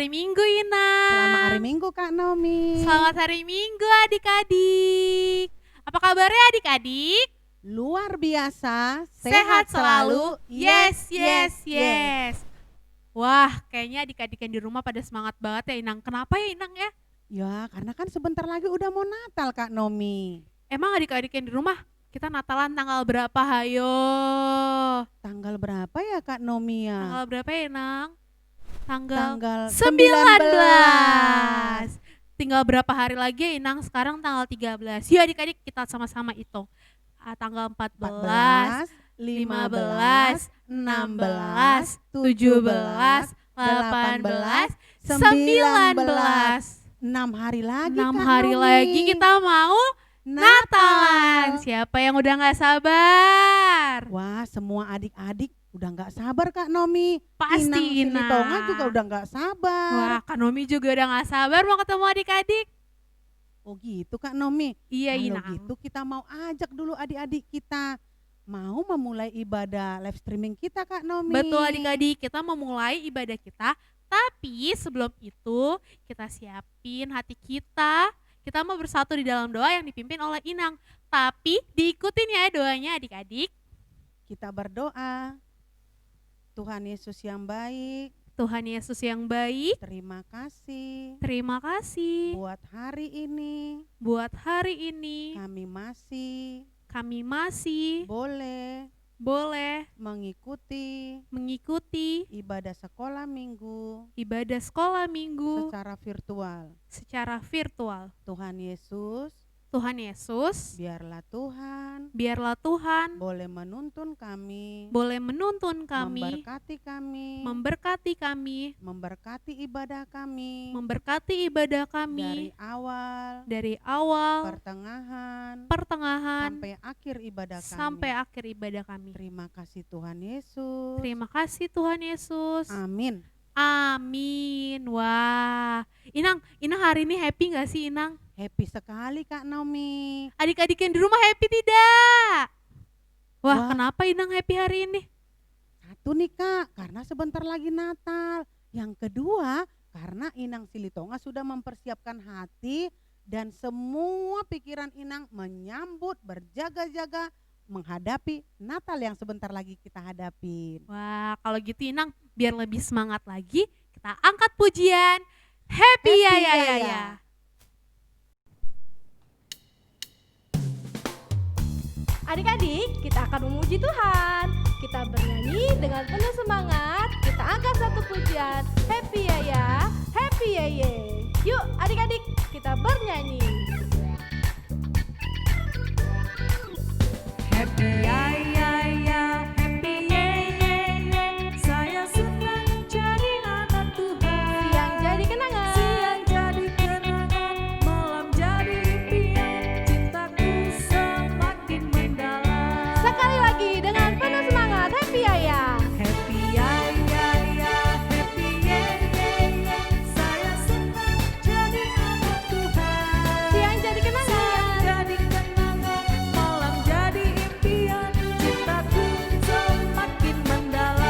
hari Minggu, Ina. Selamat hari Minggu, Kak Nomi. Selamat hari Minggu, adik-adik. Apa kabarnya adik-adik? Luar biasa, Sehat selalu. Yes, yes, yes. Wah, kayaknya adik-adik yang di rumah pada semangat banget ya, Inang. Kenapa ya, Inang ya? Ya, karena kan sebentar lagi udah mau Natal, Kak Nomi. Emang adik-adik yang di rumah, kita Natalan tanggal berapa, hayo? Tanggal berapa ya, Kak Nomi ya? Tanggal berapa ya, Inang? Tanggal 19. Tinggal berapa hari lagi ya, Inang? Sekarang tanggal 13. Yuk adik-adik kita sama-sama hitung. Tanggal 14, 15, 16, 17, 18, 19. 6 hari lagi, 6 Kak hari Nomi. lagi kita mau Natalan. Siapa yang udah gak sabar? Wah, semua adik-adik udah gak sabar, Kak Nomi. Pasti, Inang Silitonga juga udah gak sabar. Wah, Kak Nomi juga udah gak sabar mau ketemu adik-adik. Oh gitu, Kak Nomi. Iya, Kalau Inang. gitu kita mau ajak dulu adik-adik kita mau memulai ibadah live streaming kita, Kak Nomi. Betul adik-adik, kita memulai ibadah kita. Tapi sebelum itu kita siapin hati kita. Kita mau bersatu di dalam doa yang dipimpin oleh Inang. Tapi diikutin ya doanya adik-adik. Kita berdoa. Tuhan Yesus yang baik, Tuhan Yesus yang baik, terima kasih terima kasih buat hari ini. buat hari ini Kami masih boleh mengikuti ibadah sekolah minggu secara virtual. Tuhan Yesus, biarlah Tuhan boleh menuntun kami, memberkati kami, memberkati ibadah kami dari awal, pertengahan sampai akhir ibadah kami. Terima kasih Tuhan Yesus. Amin. Amin. Wah, Inang hari ini happy gak sih, Inang? Happy sekali, Kak Nomi. Adik-adik yang di rumah happy tidak? Wah, kenapa Inang happy hari ini? Satu nih, Kak, karena sebentar lagi Natal. Yang kedua, karena Inang Silitonga sudah mempersiapkan hati dan semua pikiran Inang menyambut, berjaga-jaga menghadapi Natal yang sebentar lagi kita hadapin. Wah, kalau gitu Inang, biar lebih semangat lagi, kita angkat pujian Happy Ya Ya Ya Ya. Adik-adik, kita akan memuji Tuhan. Kita bernyanyi dengan penuh semangat. Kita angkat satu pujian Happy Ya Ya, Happy Ya Ya. Yuk adik-adik, kita bernyanyi. Happy ya ya ya, happy ye ye ye. Saya senang jadi anak Tuhan. Siang jadi kenangan, malam jadi impian. Cintaku semakin mendalam. sekali lagi dengan penuh semangat Happy Ya Ya. Happy ya ya ya, happy ye ye ye. Saya senang jadi anak Tuhan. Siang jadi kenangan, malam jadi impian. Cintaku semakin mendalam.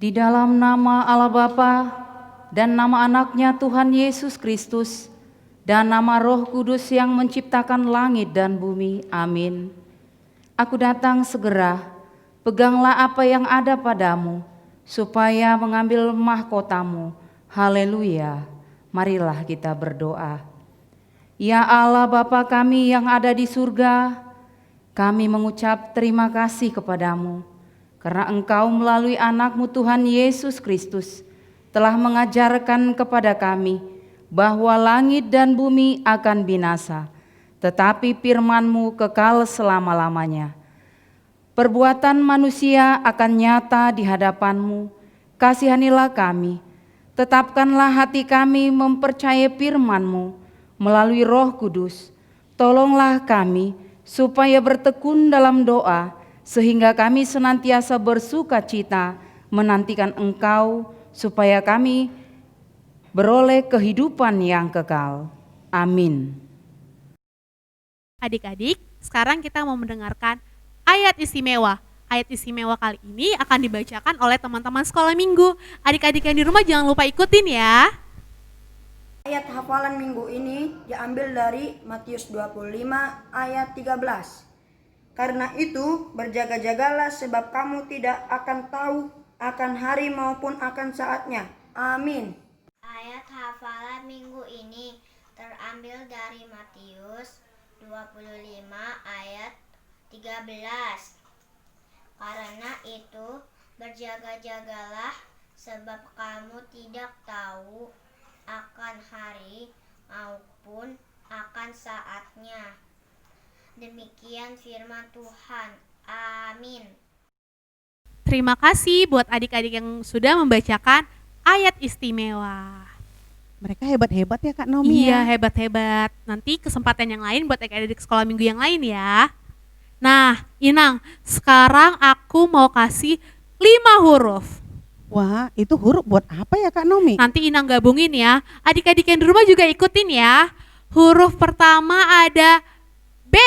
Di dalam nama Allah Bapa dan nama anaknya Tuhan Yesus Kristus dan nama Roh Kudus yang menciptakan langit dan bumi. Amin. Aku datang segera, peganglah apa yang ada padamu, supaya mengambil mahkotamu. Haleluya. Marilah kita berdoa. Ya Allah Bapa kami yang ada di surga, kami mengucap terima kasih kepadamu, karena Engkau melalui anak-Mu Tuhan Yesus Kristus telah mengajarkan kepada kami bahwa langit dan bumi akan binasa, tetapi firman-Mu kekal selama-lamanya. Perbuatan manusia akan nyata di hadapan-Mu. Kasihanilah kami, tetapkanlah hati kami mempercayai firman-Mu melalui Roh Kudus. Tolonglah kami supaya bertekun dalam doa, sehingga kami senantiasa bersuka-cita menantikan Engkau, supaya kami beroleh kehidupan yang kekal. Amin. Adik-adik, sekarang kita mau mendengarkan ayat istimewa. ayat istimewa kali ini akan dibacakan oleh teman-teman sekolah minggu. Adik-adik yang di rumah jangan lupa ikutin ya. Ayat hafalan minggu ini diambil dari Matius 25 ayat 13. Karena itu berjaga-jagalah sebab kamu tidak akan tahu akan hari maupun akan saatnya. Amin. Ayat hafalan minggu ini terambil dari Matius 25 ayat 13. Karena itu berjaga-jagalah sebab kamu tidak tahu akan hari maupun akan saatnya. Demikian firman Tuhan. Amin. Terima kasih buat adik-adik yang sudah membacakan ayat istimewa. Mereka hebat-hebat ya Kak Nomi Iya, ya. hebat-hebat. Nanti kesempatan yang lain buat adik-adik sekolah minggu yang lain ya. Nah, Inang, sekarang aku mau kasih 5 huruf. Wah, itu huruf buat apa ya Kak Nomi? Nanti Inang gabungin ya. Adik-adik yang di rumah juga ikutin ya. Huruf pertama ada B.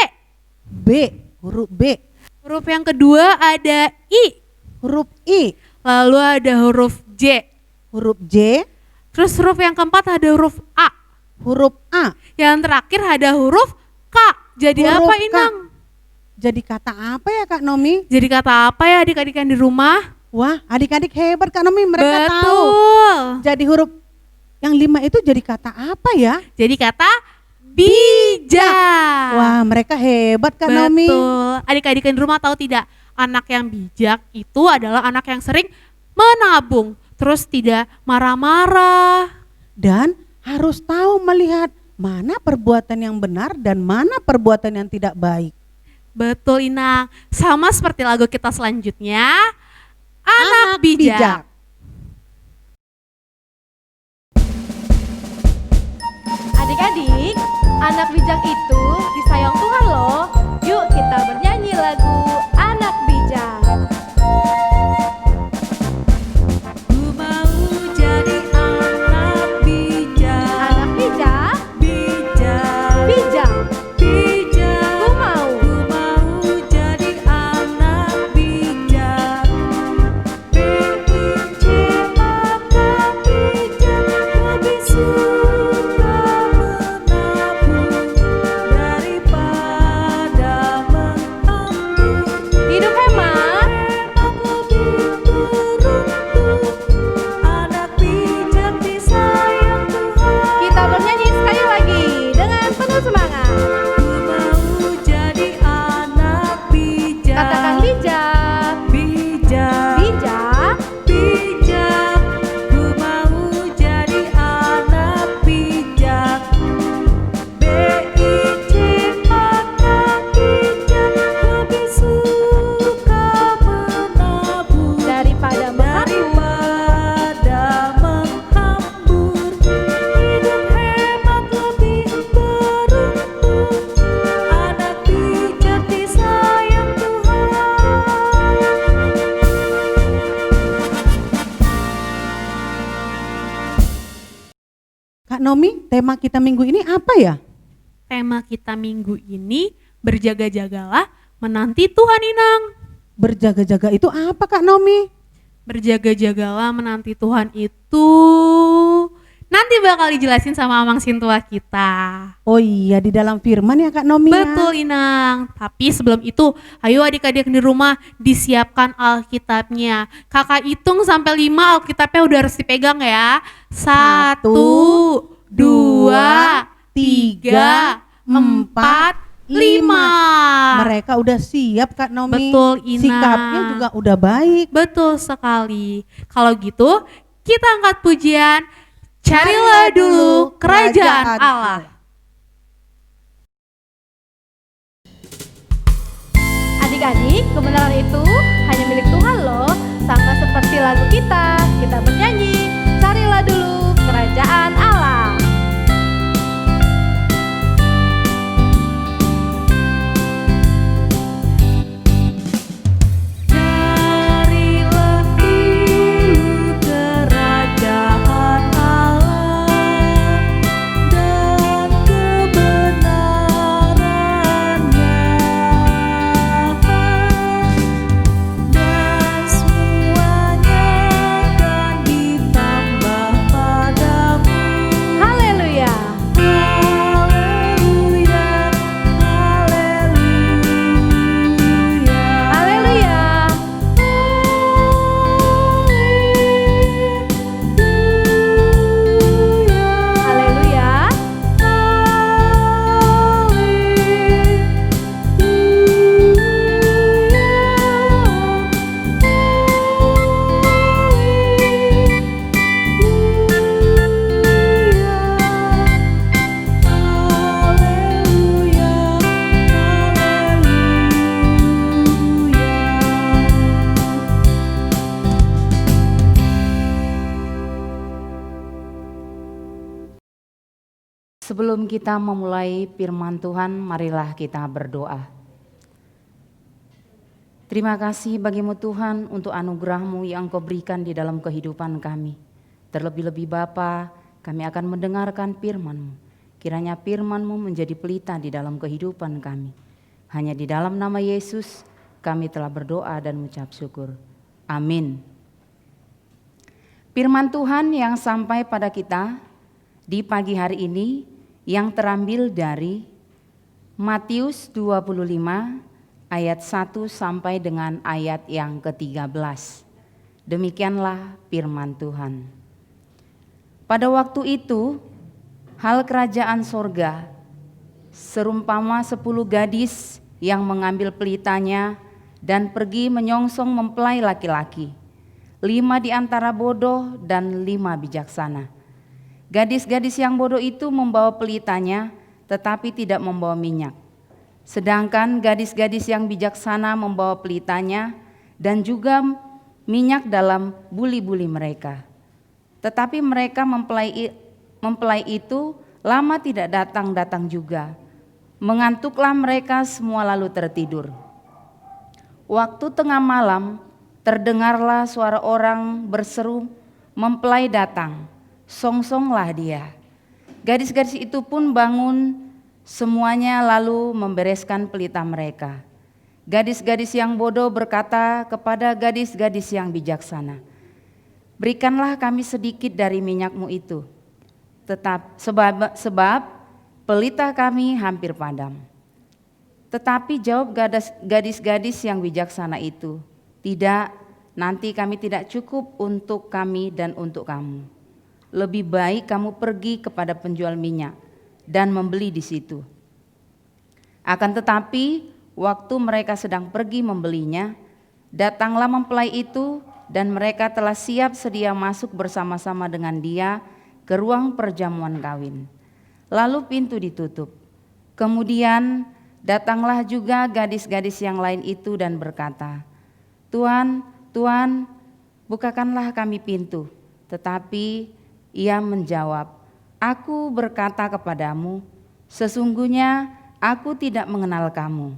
B, huruf B. Huruf yang kedua ada I. Huruf I, Lalu ada huruf J. huruf J, Terus huruf yang keempat ada huruf A. huruf A. Yang terakhir ada huruf K. Jadi Huruf apa K. Inang? Jadi kata apa ya Kak Nomi? Jadi kata apa ya adik-adik yang di rumah? Wah, adik-adik hebat Kak Nomi, mereka tahu. Betul. Jadi huruf yang 5 itu jadi kata apa ya? Jadi kata bijak. Wah, mereka hebat Kak Nomi. Betul. Adik-adik yang di rumah tahu tidak? Anak yang bijak itu adalah anak yang sering menabung, terus tidak marah-marah. Dan harus tahu melihat mana perbuatan yang benar dan mana perbuatan yang tidak baik. Betul Inang. Sama seperti lagu kita selanjutnya. Anak bijak. Adik-adik, anak bijak itu disayang Tuhan loh. Yuk kita bernyanyi lagu Anak Bijak. Ku mau jadi anak bijak, Anak bijak, bijak, bijak. bijak. Ku mau. Ku mau jadi anak bijak, bijak maka bijak, lebih suka menabung daripada mengambil. Hidup hemat. Lebih beruntung, anak bijak disayang Tuhan. Kita bernyanyi sekali lagi dengan penuh semangat. Ku mau jadi anak bijak, Katakan bijak, bijak, bijak. bijak. Ku mau jadi anak bijak, bijak maka bijak, lebih suka menabung Daripada menghambur. daripada menghambur. Hidup hemat lebih beruntung, anak bijak disayang Tuhan. Kak Nomi, tema kita minggu ini apa ya? Tema kita minggu ini berjaga-jagalah menanti Tuhan Inang. Berjaga-jaga itu apa Kak Nomi? Berjaga-jagalah menanti Tuhan itu nanti bakal dijelasin sama Amang Sintua kita. Oh iya, di dalam firman ya Kak Nomi ya? Betul Inang. Tapi sebelum itu, ayo adik-adik di rumah disiapkan Alkitabnya. Kakak hitung sampai 5, Alkitabnya udah harus dipegang ya. 1, 2, 3, 4, 5. Mereka udah siap Kak Nomi. Betul, Ina. Sikapnya juga udah baik. Betul sekali. Kalau gitu, kita angkat pujian. Carilah dulu kerajaan Allah. Adik-adik, kebenaran itu hanya milik Tuhan loh. Sama seperti lagu kita bernyanyi, carilah dulu kerajaan Allah. Carilah dulu kerajaan Allah dan kebenarannya, Sebelum kita memulai firman Tuhan, marilah kita berdoa. Terima kasih bagimu Tuhan untuk anugerah-Mu yang Engkau berikan di dalam kehidupan kami. Terlebih-lebih Bapa, kami akan mendengarkan firman-Mu. Kiranya firman-Mu menjadi pelita di dalam kehidupan kami. Hanya di dalam nama Yesus kami telah berdoa dan mengucap syukur. Amin. Firman Tuhan yang sampai pada kita di pagi hari ini yang terambil dari Matius 25 ayat 1 sampai dengan ayat yang ke-13. Demikianlah firman Tuhan. Pada waktu itu, hal kerajaan sorga serumpama 10 gadis yang mengambil pelitanya dan pergi menyongsong mempelai laki-laki. 5 di antara bodoh dan 5 bijaksana. Gadis-gadis yang bodoh itu membawa pelitanya tetapi tidak membawa minyak. Sedangkan gadis-gadis yang bijaksana membawa pelitanya dan juga minyak dalam buli-buli mereka. Tetapi mereka mempelai itu lama tidak datang juga. Mengantuklah mereka semua lalu tertidur. Waktu tengah malam terdengarlah suara orang berseru, "Mempelai datang, songsonglah dia." Gadis-gadis itu pun bangun semuanya lalu membereskan pelita mereka. Gadis-gadis yang bodoh berkata kepada gadis-gadis yang bijaksana, "Berikanlah kami sedikit dari minyakmu itu, sebab pelita kami hampir padam." Tetapi jawab gadis-gadis yang bijaksana itu, "Tidak, nanti kami tidak cukup untuk kami dan untuk kamu. Lebih baik kamu pergi kepada penjual minyak dan membeli di situ." Akan tetapi waktu mereka sedang pergi membelinya, datanglah mempelai itu dan mereka telah siap sedia masuk bersama-sama dengan dia ke ruang perjamuan kawin. Lalu pintu ditutup. Kemudian datanglah juga gadis-gadis yang lain itu dan berkata, "Tuan, Tuan, bukakanlah kami pintu." Tetapi ia menjawab, "Aku berkata kepadamu, sesungguhnya aku tidak mengenal kamu."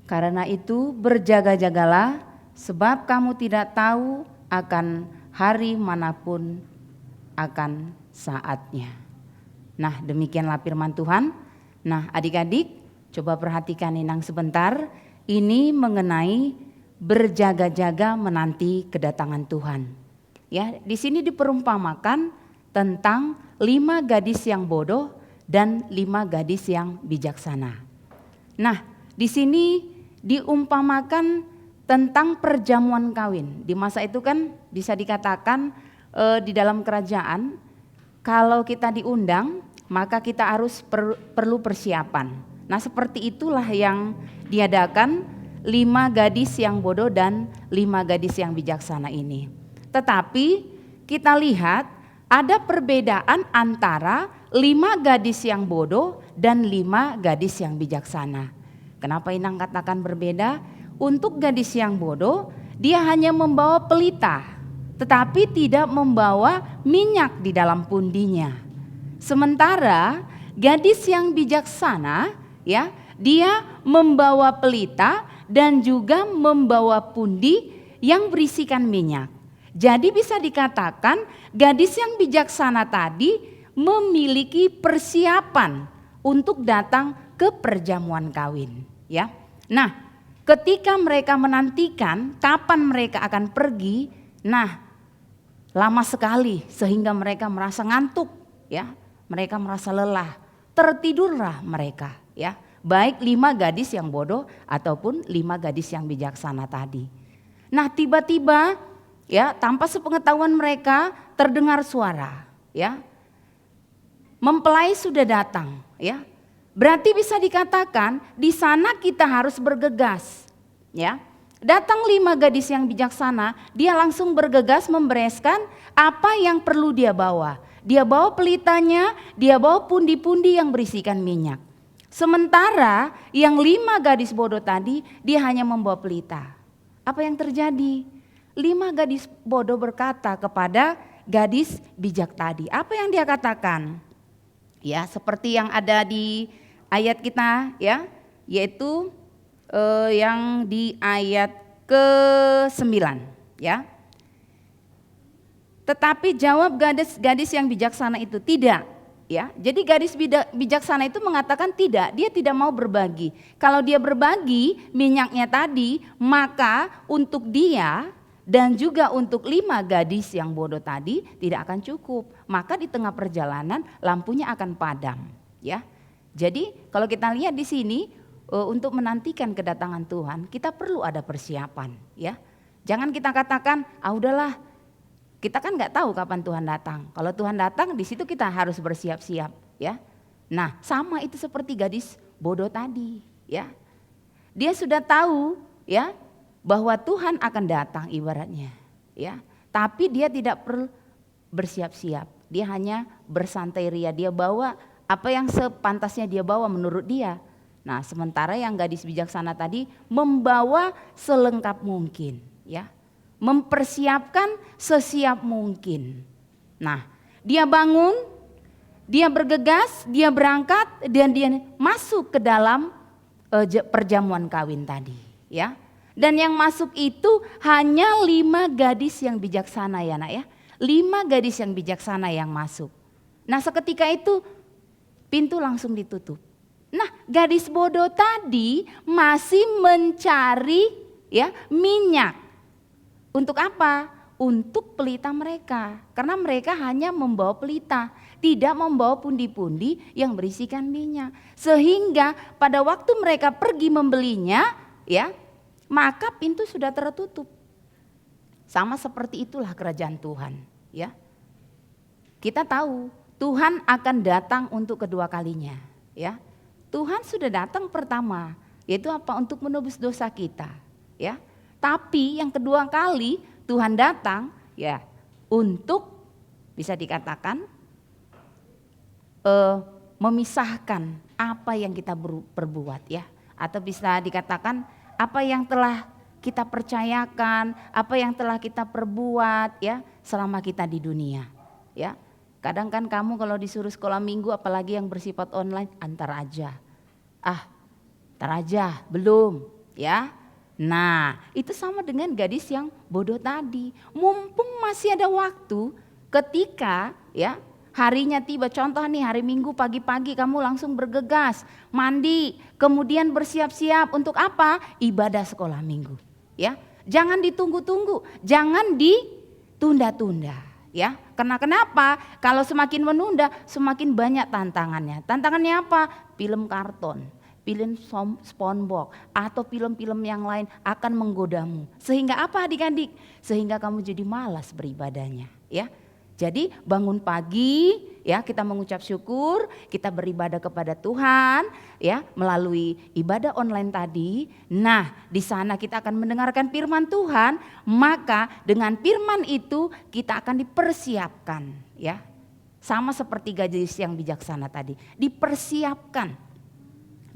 Karena itu berjaga-jagalah, sebab kamu tidak tahu akan hari manapun akan saatnya. Nah, demikianlah firman Tuhan. Nah, adik-adik, coba perhatikan Inang sebentar. Ini mengenai berjaga-jaga menanti kedatangan Tuhan. Ya, di sini diperumpamakan tentang 5 gadis yang bodoh dan 5 gadis yang bijaksana. Nah, di sini diumpamakan tentang perjamuan kawin. Di masa itu kan bisa dikatakan di dalam kerajaan kalau kita diundang maka kita harus perlu persiapan. Nah, seperti itulah yang diadakan 5 gadis yang bodoh dan 5 gadis yang bijaksana ini. Tetapi kita lihat ada perbedaan antara 5 gadis yang bodoh dan 5 gadis yang bijaksana. Kenapa Inang katakan berbeda? Untuk gadis yang bodoh, dia hanya membawa pelita, tetapi tidak membawa minyak di dalam pundinya. Sementara gadis yang bijaksana, ya, dia membawa pelita dan juga membawa pundi yang berisikan minyak. Jadi bisa dikatakan gadis yang bijaksana tadi memiliki persiapan untuk datang ke perjamuan kawin, ya. Nah, ketika mereka menantikan kapan mereka akan pergi, nah lama sekali sehingga mereka merasa ngantuk, ya. Mereka merasa lelah, tertidurlah mereka, ya. Baik 5 gadis yang bodoh ataupun 5 gadis yang bijaksana tadi. Nah, tiba-tiba, ya, tanpa sepengetahuan mereka terdengar suara, ya. Mempelai sudah datang, ya. Berarti bisa dikatakan di sana kita harus bergegas, ya. Datang 5 gadis yang bijaksana, dia langsung bergegas membereskan apa yang perlu dia bawa. Dia bawa pelitanya, dia bawa pundi-pundi yang berisikan minyak. Sementara yang 5 gadis bodoh tadi dia hanya membawa pelita. Apa yang terjadi? 5 gadis bodoh berkata kepada gadis bijak tadi. Apa yang dia katakan? Ya, seperti yang ada di ayat kita ya, yaitu yang di ayat ke-9 ya. Tetapi jawab gadis yang bijaksana itu, tidak. Ya, jadi gadis bijaksana itu mengatakan tidak, dia tidak mau berbagi. Kalau dia berbagi minyaknya tadi, maka untuk dia dan juga untuk 5 gadis yang bodoh tadi tidak akan cukup. Maka di tengah perjalanan lampunya akan padam. Ya, jadi kalau kita lihat di sini untuk menantikan kedatangan Tuhan, kita perlu ada persiapan. Ya, jangan kita katakan, udahlah. Kita kan nggak tahu kapan Tuhan datang. Kalau Tuhan datang, di situ kita harus bersiap-siap, ya. Nah, sama itu seperti gadis bodoh tadi, ya. Dia sudah tahu, ya, bahwa Tuhan akan datang ibaratnya, ya. Tapi dia tidak perlu bersiap-siap. Dia hanya bersantai ria. Dia bawa apa yang sepantasnya dia bawa menurut dia. Nah, sementara yang gadis bijaksana tadi membawa selengkap mungkin, ya. Mempersiapkan sesiap mungkin. Nah, dia bangun, dia bergegas, dia berangkat dan dia masuk ke dalam perjamuan kawin tadi, ya. Dan yang masuk itu hanya 5 gadis yang bijaksana ya nak ya. 5 gadis yang bijaksana yang masuk. Nah, seketika itu pintu langsung ditutup. Nah, gadis bodoh tadi masih mencari ya minyak. Untuk apa? Untuk pelita mereka. Karena mereka hanya membawa pelita, tidak membawa pundi-pundi yang berisikan minyak. Sehingga pada waktu mereka pergi membelinya, ya, maka pintu sudah tertutup. Sama seperti itulah kerajaan Tuhan, ya. Kita tahu Tuhan akan datang untuk kedua kalinya, ya. Tuhan sudah datang pertama, yaitu apa? Untuk menebus dosa kita, ya. Tapi yang kedua kali Tuhan datang ya untuk bisa dikatakan memisahkan apa yang kita perbuat ya. Atau bisa dikatakan apa yang telah kita percayakan, apa yang telah kita perbuat ya selama kita di dunia ya. Kadang kan kamu kalau disuruh sekolah minggu apalagi yang bersifat online, antar aja. Antar aja, belum ya. Nah, itu sama dengan gadis yang bodoh tadi. Mumpung masih ada waktu, ketika ya harinya tiba, contoh nih hari Minggu pagi-pagi kamu langsung bergegas, mandi, kemudian bersiap-siap untuk apa? Ibadah sekolah minggu. Ya, jangan ditunggu-tunggu, jangan ditunda-tunda. Ya, karena kenapa? Kalau semakin menunda, semakin banyak tantangannya. Tantangannya apa? Film karton. Film SpongeBob atau film-film yang lain akan menggodamu. Sehingga apa adik-adik? Sehingga kamu jadi malas beribadahnya, ya. Jadi bangun pagi, ya kita mengucap syukur, kita beribadah kepada Tuhan, ya melalui ibadah online tadi. Nah, di sana kita akan mendengarkan firman Tuhan, maka dengan firman itu kita akan dipersiapkan, ya. Sama seperti gadis yang bijaksana tadi, dipersiapkan.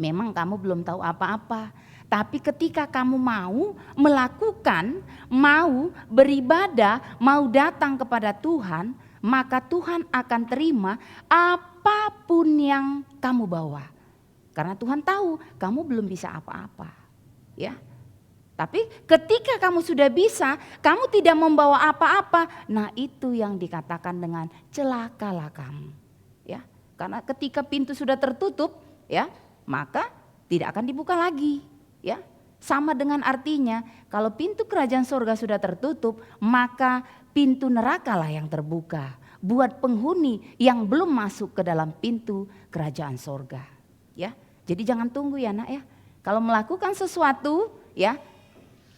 Memang kamu belum tahu apa-apa, tapi ketika kamu mau melakukan, mau beribadah, mau datang kepada Tuhan, maka Tuhan akan terima apapun yang kamu bawa. Karena Tuhan tahu kamu belum bisa apa-apa, ya. Tapi ketika kamu sudah bisa, kamu tidak membawa apa-apa, nah itu yang dikatakan dengan celakalah kamu, ya. Karena ketika pintu sudah tertutup, ya, maka tidak akan dibuka lagi, ya. Sama dengan artinya kalau pintu kerajaan surga sudah tertutup, maka pintu neraka lah yang terbuka buat penghuni yang belum masuk ke dalam pintu kerajaan surga, ya. Jadi jangan tunggu ya nak ya. Kalau melakukan sesuatu ya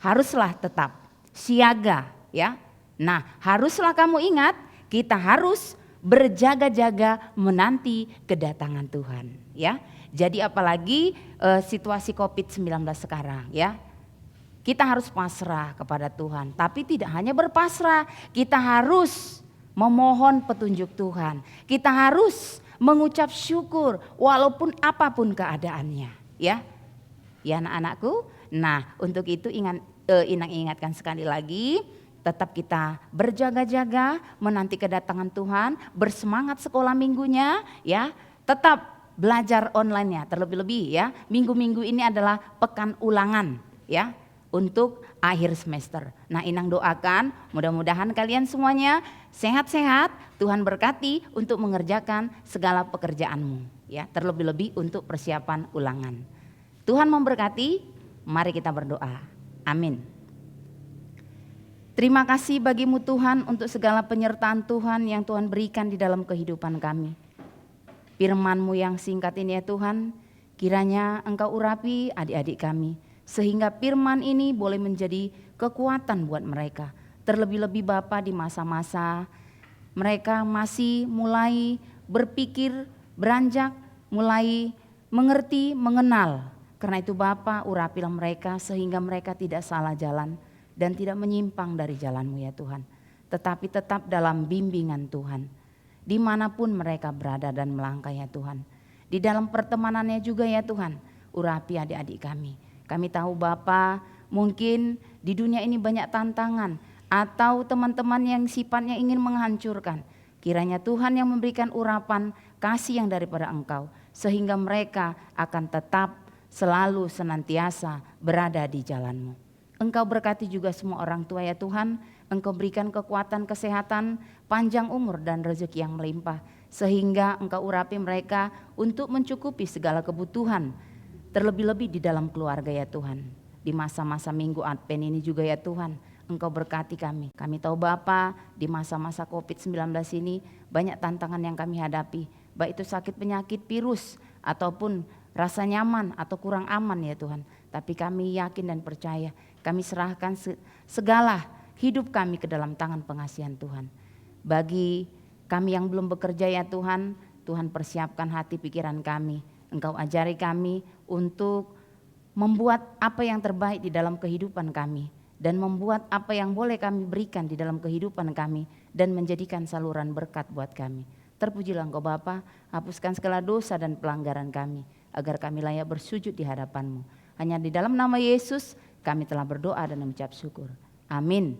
haruslah tetap siaga ya. Nah, haruslah kamu ingat kita harus berjaga-jaga menanti kedatangan Tuhan, ya. Jadi apalagi situasi COVID-19 sekarang ya. Kita harus pasrah kepada Tuhan, tapi tidak hanya berpasrah, kita harus memohon petunjuk Tuhan. Kita harus mengucap syukur walaupun apapun keadaannya, ya. Ya anak-anakku. Nah, untuk itu Inang ingatkan sekali lagi, tetap kita berjaga-jaga menanti kedatangan Tuhan, bersemangat sekolah minggunya, ya. Tetap belajar online-nya terlebih-lebih ya. Minggu-minggu ini adalah pekan ulangan, ya, untuk akhir semester. Nah, Inang doakan mudah-mudahan kalian semuanya sehat-sehat, Tuhan berkati untuk mengerjakan segala pekerjaanmu, ya, terlebih-lebih untuk persiapan ulangan. Tuhan memberkati, mari kita berdoa. Amin. Terima kasih bagimu Tuhan untuk segala penyertaan Tuhan yang Tuhan berikan di dalam kehidupan kami. Firman-Mu yang singkat ini ya Tuhan, kiranya Engkau urapi adik-adik kami, sehingga firman ini boleh menjadi kekuatan buat mereka. Terlebih-lebih Bapa di masa-masa mereka masih mulai berpikir, beranjak, mulai mengerti, mengenal. Karena itu Bapa urapilah mereka sehingga mereka tidak salah jalan dan tidak menyimpang dari jalan-Mu ya Tuhan. Tetapi tetap dalam bimbingan Tuhan. Dimanapun mereka berada dan melangkah ya Tuhan. Di dalam pertemanannya juga ya Tuhan, urapi adik-adik kami. Kami tahu Bapa mungkin di dunia ini banyak tantangan atau teman-teman yang sifatnya ingin menghancurkan. Kiranya Tuhan yang memberikan urapan kasih yang daripada Engkau. Sehingga mereka akan tetap selalu senantiasa berada di jalan-Mu. Engkau berkati juga semua orang tua ya Tuhan. Engkau berikan kekuatan, kesehatan, panjang umur dan rezeki yang melimpah. Sehingga Engkau urapi mereka untuk mencukupi segala kebutuhan. Terlebih-lebih di dalam keluarga ya Tuhan. Di masa-masa minggu Advent ini juga ya Tuhan. Engkau berkati kami. Kami tahu Bapa di masa-masa COVID-19 ini banyak tantangan yang kami hadapi. Baik itu sakit penyakit, virus ataupun rasa nyaman atau kurang aman ya Tuhan. Tapi kami yakin dan percaya, kami serahkan segala hidup kami ke dalam tangan pengasihan Tuhan. Bagi kami yang belum bekerja ya Tuhan, Tuhan persiapkan hati pikiran kami. Engkau ajari kami untuk membuat apa yang terbaik di dalam kehidupan kami. Dan membuat apa yang boleh kami berikan di dalam kehidupan kami. Dan menjadikan saluran berkat buat kami. Terpujilah Engkau Bapa, hapuskan segala dosa dan pelanggaran kami. Agar kami layak bersujud di hadapan-Mu. Hanya di dalam nama Yesus kami telah berdoa dan mengucap syukur. Amin.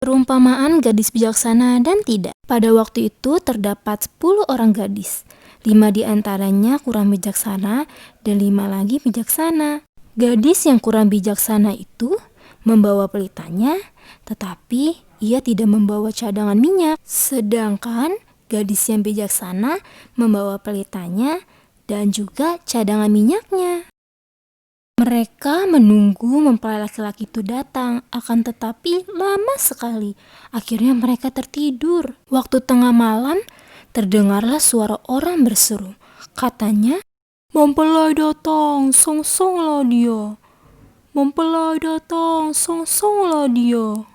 Perumpamaan gadis bijaksana dan tidak. Pada waktu itu terdapat 10 orang gadis. 5 di antaranya kurang bijaksana dan 5 lagi bijaksana. Gadis yang kurang bijaksana itu membawa pelitanya, tetapi ia tidak membawa cadangan minyak. Sedangkan gadis yang bijaksana membawa pelitanya dan juga cadangan minyaknya. Mereka menunggu mempelai laki-laki itu datang, akan tetapi lama sekali. Akhirnya mereka tertidur. Waktu tengah malam, terdengarlah suara orang berseru. Katanya, "Mempelai datang, songsonglah dia. Mempelai datang, songsonglah dia."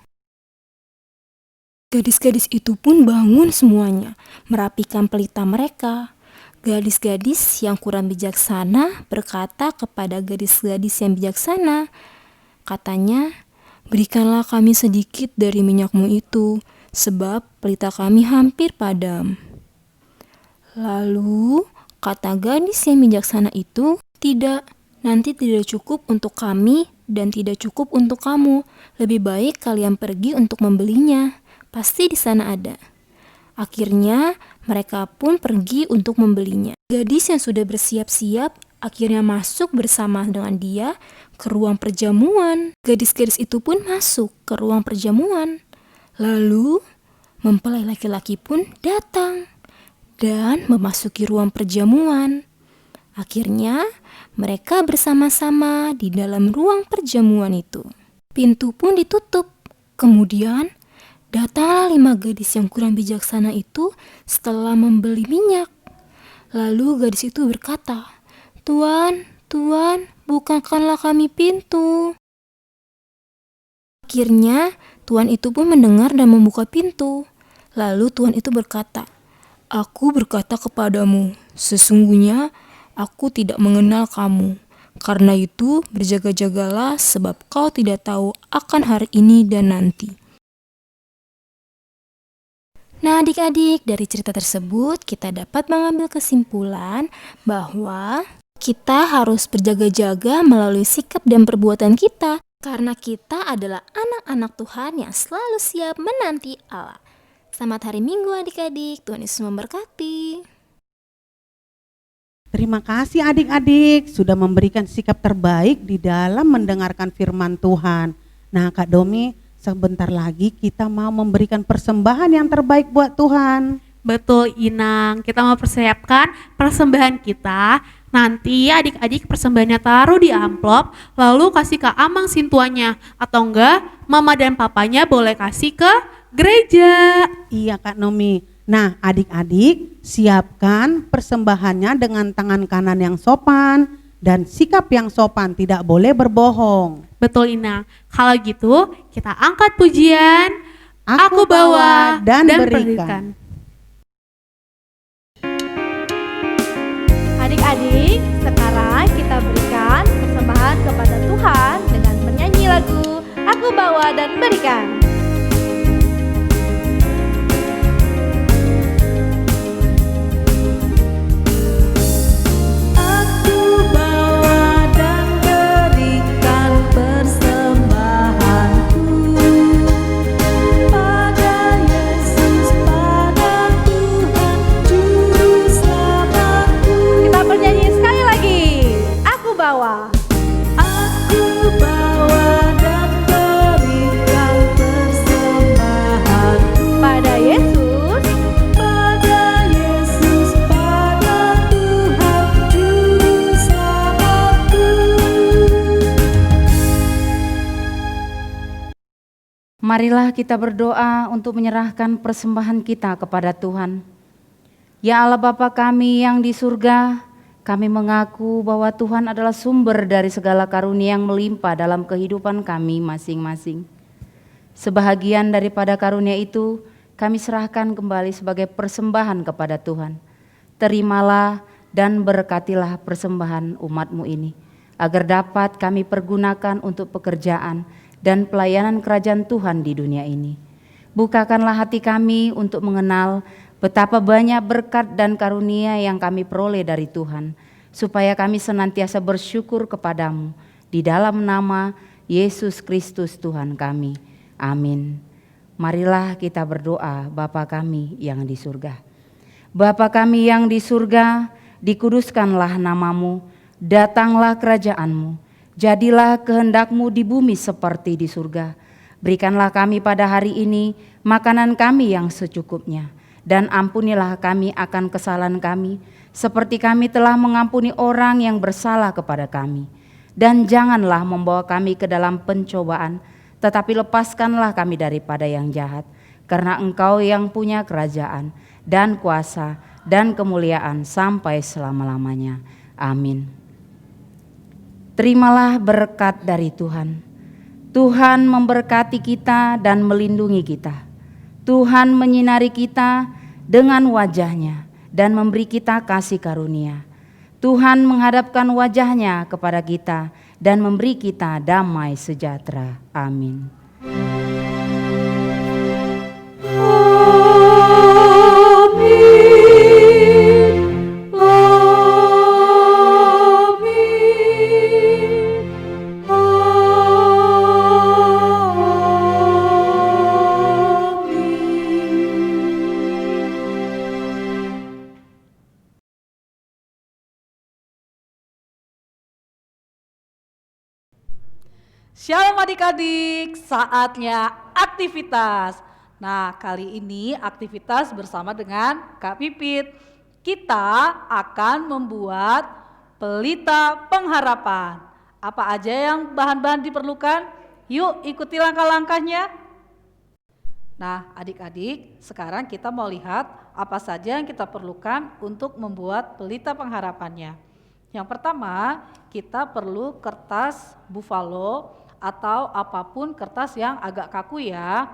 Gadis-gadis itu pun bangun semuanya, merapikan pelita mereka. Gadis-gadis yang kurang bijaksana berkata kepada gadis-gadis yang bijaksana, katanya, "Berikanlah kami sedikit dari minyakmu itu, sebab pelita kami hampir padam." Lalu kata gadis yang bijaksana itu, "Tidak, nanti tidak cukup untuk kami dan tidak cukup untuk kamu. Lebih baik kalian pergi untuk membelinya. Pasti di sana ada." Akhirnya mereka pun pergi untuk membelinya. Gadis yang sudah bersiap-siap akhirnya masuk bersama dengan dia ke ruang perjamuan. Gadis-gadis itu pun masuk ke ruang perjamuan. Lalu mempelai laki-laki pun datang dan memasuki ruang perjamuan. Akhirnya mereka bersama-sama di dalam ruang perjamuan itu. Pintu pun ditutup. Kemudian datanglah 5 gadis yang kurang bijaksana itu setelah membeli minyak. Lalu gadis itu berkata, "Tuan, Tuan, bukakanlah kami pintu." Akhirnya Tuan itu pun mendengar dan membuka pintu. Lalu Tuan itu berkata, "Aku berkata kepadamu, sesungguhnya aku tidak mengenal kamu. Karena itu berjaga-jagalah sebab kau tidak tahu akan hari ini dan nanti." Nah, adik-adik, dari cerita tersebut kita dapat mengambil kesimpulan bahwa kita harus berjaga-jaga melalui sikap dan perbuatan kita, karena kita adalah anak-anak Tuhan yang selalu siap menanti Allah. Selamat hari Minggu adik-adik, Tuhan Yesus memberkati. Terima kasih adik-adik sudah memberikan sikap terbaik di dalam mendengarkan firman Tuhan. Nah Kak Domi, sebentar lagi kita mau memberikan persembahan yang terbaik buat Tuhan. Betul Inang, kita mau persiapkan persembahan kita. Nanti adik-adik persembahannya taruh di amplop, lalu kasih ke Amang Sintuanya. Atau enggak, mama dan papanya boleh kasih ke gereja. Iya Kak Nomi. Nah adik-adik siapkan persembahannya dengan tangan kanan yang sopan dan sikap yang sopan, tidak boleh berbohong. Betul Inang, kalau gitu kita angkat pujian. Aku bawa dan berikan. Adik-adik, sekarang kita berikan persembahan kepada Tuhan dengan menyanyi lagu Aku Bawa dan Berikan. Aku bawa dan berikan persembahanku pada Yesus, pada Tuhan Juru Selamatku. Kita bernyanyi sekali lagi. Aku bawa. Aku bawa dan berikan persembahanku Pada Yesus, pada Yesus, pada Tuhan Juru Selamatku. Marilah kita berdoa untuk menyerahkan persembahan kita kepada Tuhan. Ya Allah Bapa kami yang di surga, kami mengaku bahwa Tuhan adalah sumber dari segala karunia yang melimpah dalam kehidupan kami masing-masing. Sebahagian daripada karunia itu kami serahkan kembali sebagai persembahan kepada Tuhan. Terimalah dan berkatilah persembahan umat-Mu ini, agar dapat kami pergunakan untuk pekerjaan dan pelayanan kerajaan Tuhan di dunia ini. Bukakanlah hati kami untuk mengenal betapa banyak berkat dan karunia yang kami peroleh dari Tuhan, supaya kami senantiasa bersyukur kepadamu di dalam nama Yesus Kristus Tuhan kami. Amin. Marilah kita berdoa, Bapa kami yang di surga. Bapa kami yang di surga, dikuduskanlah namamu, datanglah kerajaanmu, jadilah kehendak-Mu di bumi seperti di surga. Berikanlah kami pada hari ini makanan kami yang secukupnya, dan ampunilah kami akan kesalahan kami, seperti kami telah mengampuni orang yang bersalah kepada kami. Dan janganlah membawa kami ke dalam pencobaan, tetapi lepaskanlah kami daripada yang jahat. Karena Engkau yang punya kerajaan dan kuasa dan kemuliaan sampai selama-lamanya. Amin. Terimalah berkat dari Tuhan. Tuhan memberkati kita dan melindungi kita. Tuhan menyinari kita dengan wajah-Nya dan memberi kita kasih karunia. Tuhan menghadapkan wajah-Nya kepada kita dan memberi kita damai sejahtera. Amin. Shalom adik-adik, saatnya aktivitas. Nah, kali ini aktivitas bersama dengan Kak Pipit. Kita akan membuat pelita pengharapan. Apa aja yang bahan-bahan diperlukan? Yuk ikuti langkah-langkahnya. Nah, adik-adik, sekarang kita mau lihat apa saja yang kita perlukan untuk membuat pelita pengharapannya. Yang pertama, kita perlu kertas buffalo atau apapun kertas yang agak kaku ya.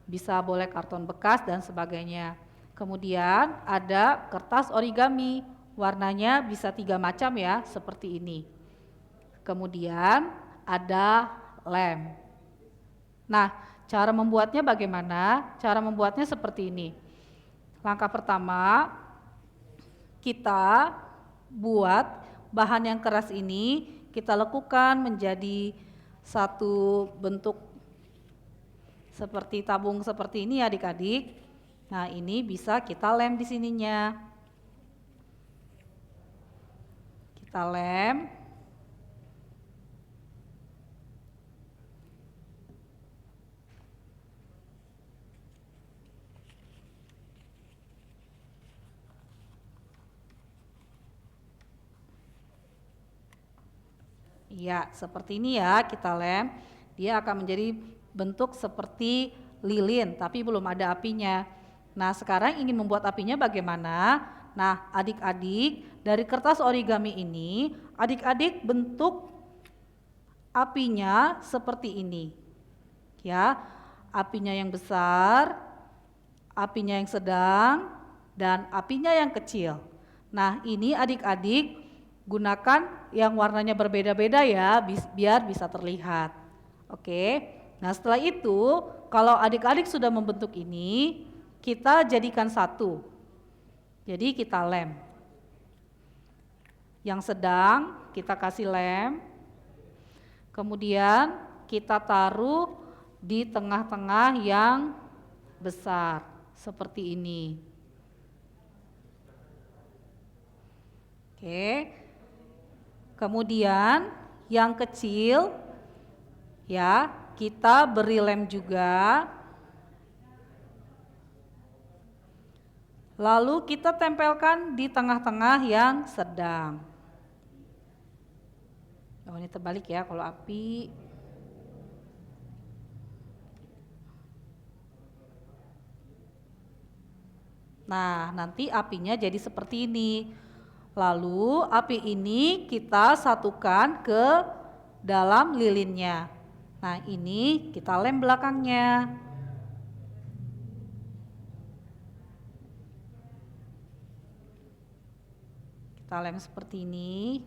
Bisa boleh karton bekas dan sebagainya. Kemudian ada kertas origami, warnanya bisa 3 macam ya, seperti ini. Kemudian ada lem. Nah, cara membuatnya bagaimana? Cara membuatnya seperti ini. Langkah pertama, kita buat bahan yang keras ini, kita lekukan menjadi satu bentuk seperti tabung seperti ini adik-adik. Nah, ini bisa kita lem di sininya. Kita lem. Iya, seperti ini ya, kita lem. Dia akan menjadi bentuk seperti lilin, tapi belum ada apinya. Nah, sekarang ingin membuat apinya bagaimana? Nah, adik-adik, dari kertas origami ini, adik-adik bentuk apinya seperti ini. Ya, apinya yang besar, apinya yang sedang, dan apinya yang kecil. Nah, ini adik-adik gunakan yang warnanya berbeda-beda ya, biar bisa terlihat. Oke, nah setelah itu kalau adik-adik sudah membentuk ini, kita jadikan satu. Jadi kita lem. Yang sedang kita kasih lem, kemudian kita taruh di tengah-tengah yang besar, seperti ini. Oke. Kemudian yang kecil ya, kita beri lem juga. Lalu kita tempelkan di tengah-tengah yang sedang. Oh, ini terbalik ya kalau api. Nah, nanti apinya jadi seperti ini. Lalu api ini kita satukan ke dalam lilinnya. Nah, ini kita lem belakangnya. Kita lem seperti ini.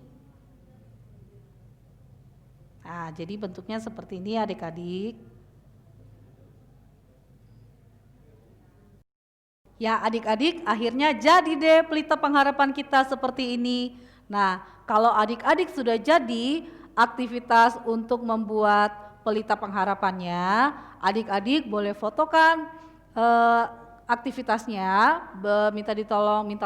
Nah, jadi bentuknya seperti ini adik-adik. Ya adik-adik, akhirnya jadi deh pelita pengharapan kita seperti ini. Nah, kalau adik-adik sudah jadi aktivitas untuk membuat pelita pengharapannya, adik-adik boleh fotokan aktivitasnya, minta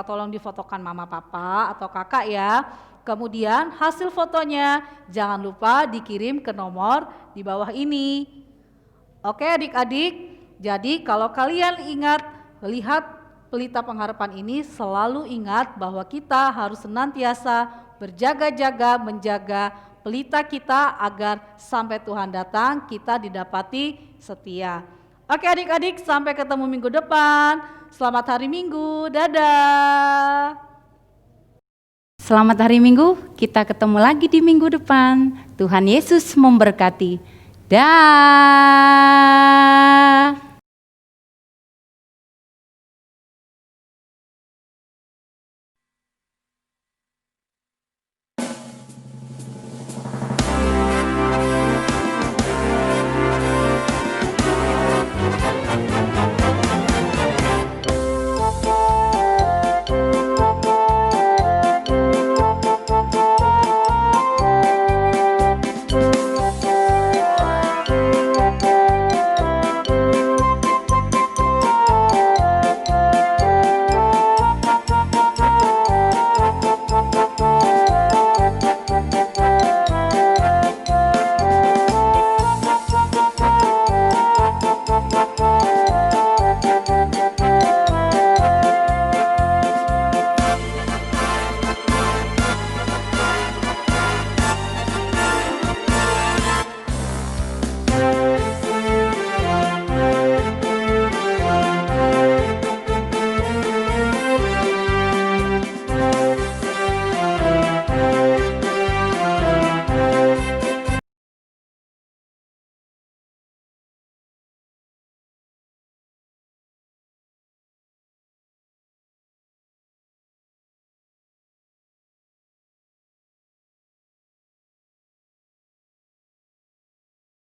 tolong difotokan mama papa atau kakak ya. Kemudian hasil fotonya jangan lupa dikirim ke nomor di bawah ini. Oke adik-adik, jadi kalau kalian ingat lihat pelita pengharapan ini, selalu ingat bahwa kita harus senantiasa berjaga-jaga menjaga pelita kita agar sampai Tuhan datang kita didapati setia. Oke adik-adik, sampai ketemu minggu depan. Selamat hari Minggu, dadah. Selamat hari Minggu, kita ketemu lagi di minggu depan. Tuhan Yesus memberkati. Dah.